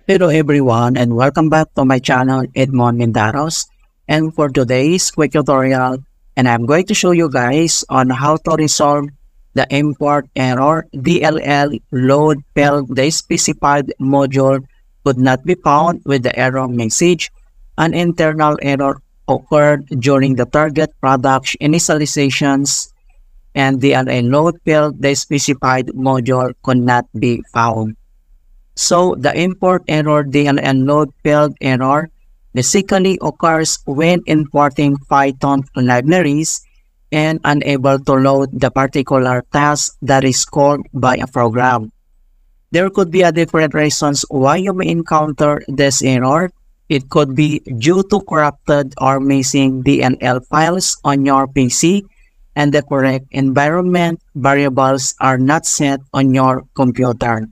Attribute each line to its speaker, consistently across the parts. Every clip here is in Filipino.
Speaker 1: Hello everyone and welcome back to my channel Edmond Mendaros, and for today's quick tutorial, and I'm going to show you guys on how to resolve the import error DLL load failed the specified module could not be found with the error message. An internal error occurred during the target product initializations and DLL load failed the specified module could not be found. So, the import error DLL load failed error basically occurs when importing Python libraries and unable to load the particular task that is called by a program. There could be a different reasons why you may encounter this error. It could be due to corrupted or missing DLL files on your PC and the correct environment variables are not set on your computer.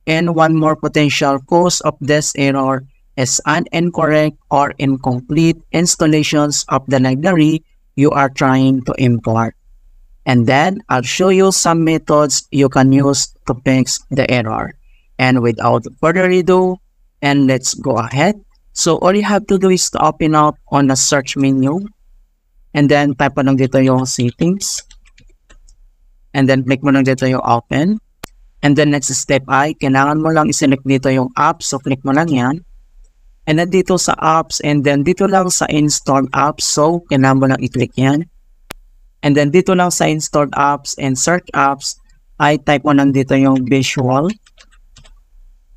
Speaker 1: And one more potential cause of this error is an incorrect or incomplete installations of the library you are trying to import. And then I'll show you some methods you can use to fix the error. And without further ado, and let's go ahead. So all you have to do is to open up on the search menu and then type mo lang dito yung settings and then click mo lang dito yung open. And the next step ay, kailangan mo lang iselect dito yung apps. So, click mo lang yan. And then dito sa apps, and then dito lang sa installed apps. So, kailangan mo lang i-click yan. And then dito lang sa installed apps and search apps, ay type mo lang dito yung visual.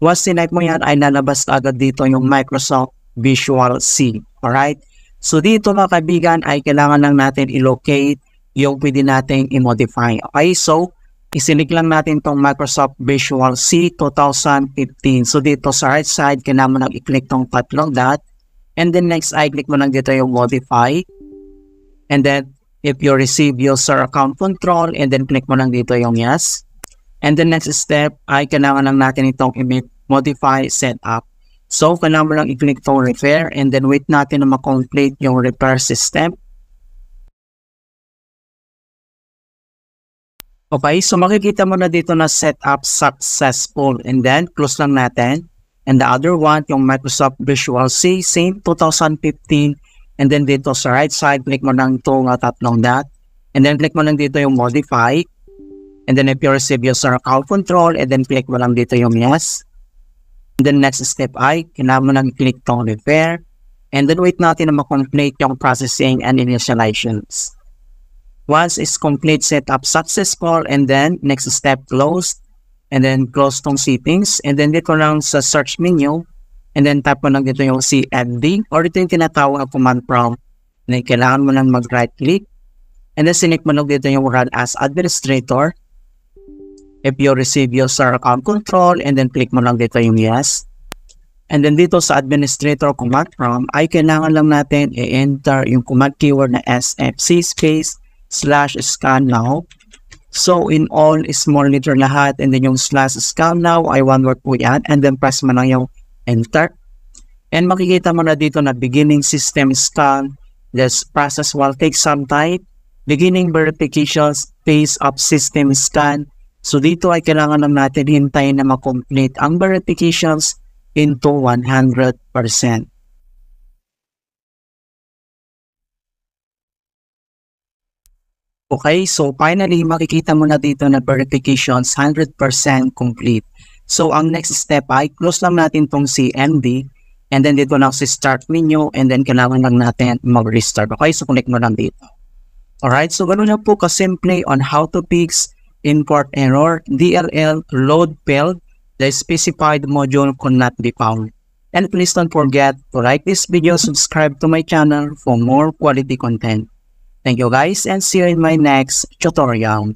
Speaker 1: Once sinype mo yan, ay lalabas agad dito yung Microsoft Visual C. Alright? So, dito mga kaibigan, ay kailangan lang natin i-locate yung pwede natin i-modify. Okay? So, isinig lang natin itong Microsoft Visual C 2015. So dito sa right side, kailangan mo lang i-click itong tatlong dot. And then next, i-click mo lang dito yung modify. And then, if you receive user account control, and then click mo lang dito yung yes. And the next step, ay kailangan lang natin itong modify setup. So, kailangan mo lang i-click itong repair, and then wait natin na ma-complete yung repair system. Okay, so makikita mo na dito na setup successful and then close lang natin. And the other one, yung Microsoft Visual C, same 2015. And then dito sa right side, click mo lang itong tatlong dot. And then click mo lang dito yung modify. And then if you receive user account control, and then click mo lang dito yung yes. And then next step ay, kailangan mo lang click itong repair. And then wait natin na ma-complete yung processing and initializations. Once it's complete, setup successful, and then next step closed, and then close tong settings, and then dito lang sa search menu, and then tap mo lang dito yung CMD, or ito yung tinatawag na command prompt, na kailangan mo lang mag-right click, and then select mo lang dito yung run as administrator. If you receive user account control, and then click mo lang dito yung yes. And then dito sa administrator command prompt, ay kailangan lang natin i-enter yung command keyword na sfc space /scan now. So in all small letter lahat, and then yung /scan now ay one word po yan, and then press mo lang yung enter. And makikita mo na dito na beginning system scan. This process will take some time. Beginning verifications phase of system scan. So dito ay kailangan lang natin hintayin na ma-complete ang verifications into 100%. Okay, so finally, makikita mo na dito na verifications 100% complete. So, ang next step ay close lang natin tong CMD, and then dito lang si start menu, and then kailangan lang natin mag-restart. Okay, so connect mo lang dito. Alright, so ganoon na po kasimple on how to fix import error, DLL load failed, the specified module could not be found. And please don't forget to like this video, subscribe to my channel for more quality content. Thank you guys, and see you in my next tutorial.